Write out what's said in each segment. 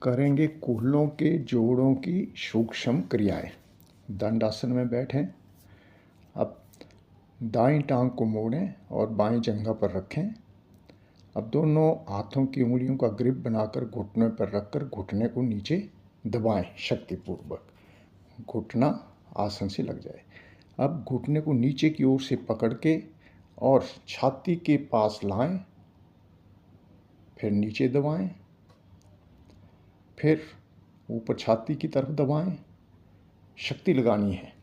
करेंगे कूल्हों के जोड़ों की सूक्ष्म क्रियाएं। दंडासन में बैठें। अब दाईं टांग को मोड़ें और बाएं जंघा पर रखें। अब दोनों हाथों की उंगलियों का ग्रिप बनाकर घुटने पर रखकर घुटने को नीचे दबाएं शक्तिपूर्वक। घुटना आसन से लग जाए। अब घुटने को नीचे की ओर से पकड़ के और छाती के पास लाएं, फिर नीचे दबाएं, फिर ऊपर छाती की तरफ दबाएं। शक्ति लगानी है।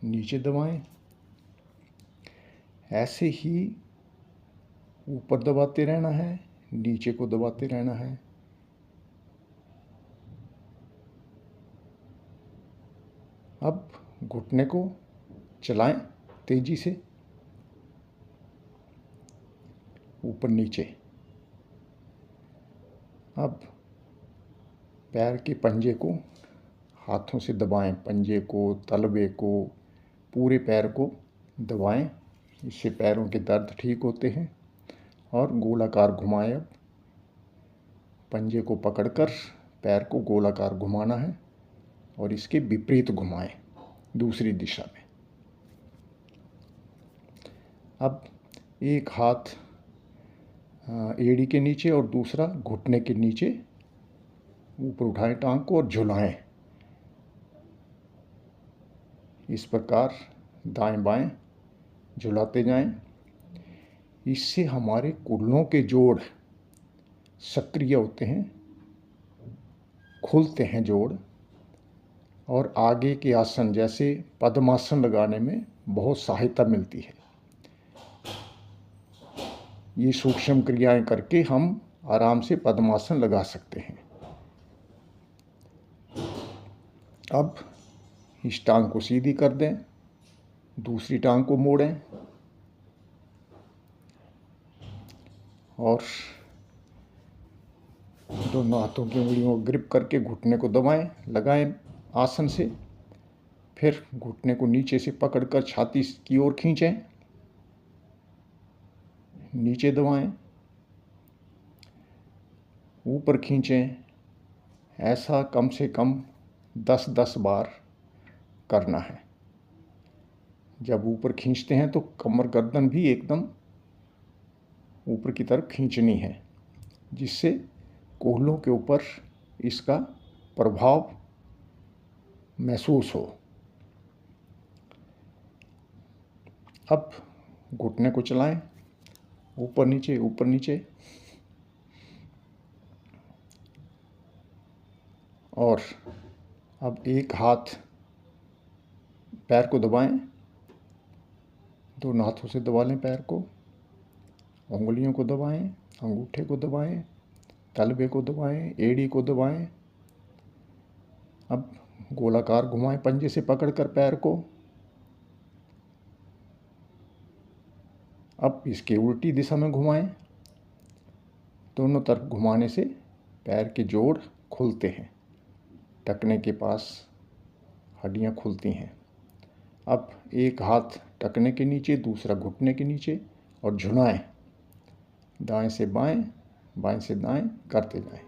नीचे दबाएं। ऐसे ही ऊपर दबाते रहना है, नीचे को दबाते रहना है। अब घुटने को चलाएं तेजी से, ऊपर नीचे। अब पैर के पंजे को हाथों से दबाएं, पंजे को, तलवे को, पूरे पैर को दबाएं। इससे पैरों के दर्द ठीक होते हैं। और गोलाकार घुमाएं। अब पंजे को पकड़कर पैर को गोलाकार घुमाना है और इसके विपरीत घुमाएं, दूसरी दिशा में। अब एक हाथ एड़ी के नीचे और दूसरा घुटने के नीचे ऊपर उठाएं टांग को और झुलाएं। इस प्रकार दाएं बाएं झुलाते जाएं। इससे हमारे कूल्हों के जोड़ सक्रिय होते हैं, खुलते हैं जोड़, और आगे के आसन जैसे पद्मासन लगाने में बहुत सहायता मिलती है। ये सूक्ष्म क्रियाएं करके हम आराम से पद्मासन लगा सकते हैं। अब इस टांग को सीधी कर दें, दूसरी टांग को मोड़ें और दोनों हाथों की उंगलियों को ग्रिप करके घुटने को दबाएं, लगाएं आसन से। फिर घुटने को नीचे से पकड़कर छाती की ओर खींचें, नीचे दबाएं, ऊपर खींचें। ऐसा कम से कम 10-10 बार करना है। जब ऊपर खींचते हैं तो कमर गर्दन भी एकदम ऊपर की तरफ खींचनी है, जिससे कूल्हों के ऊपर इसका प्रभाव महसूस हो। अब घुटने को चलाएं, ऊपर नीचे, ऊपर नीचे। और अब एक हाथ पैर को दबाएं, दोनों हाथों से दबा लें पैर को, उंगलियों को दबाएं, अंगूठे को दबाएं, तलवे को दबाएं, एड़ी को दबाएं। अब गोलाकार घुमाएं पंजे से पकड़कर पैर को। अब इसके उल्टी दिशा में घुमाएं। दोनों तरफ घुमाने से पैर के जोड़ खुलते हैं, टखने के पास हड्डियां खुलती हैं। अब एक हाथ टखने के नीचे, दूसरा घुटने के नीचे, और झुलाएं। दाएं से बाएं, बाएं से दाएं करते जाएं।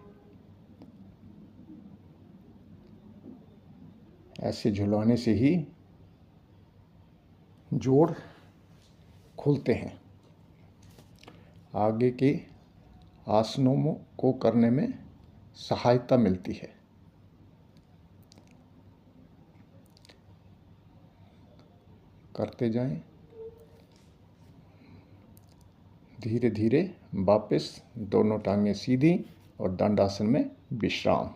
ऐसे झुलाने से ही जोड़ खुलते हैं। आगे के आसनों को करने में सहायता मिलती है। करते जाएं। धीरे धीरे वापस दोनों टांगें सीधी और दंडासन में विश्राम।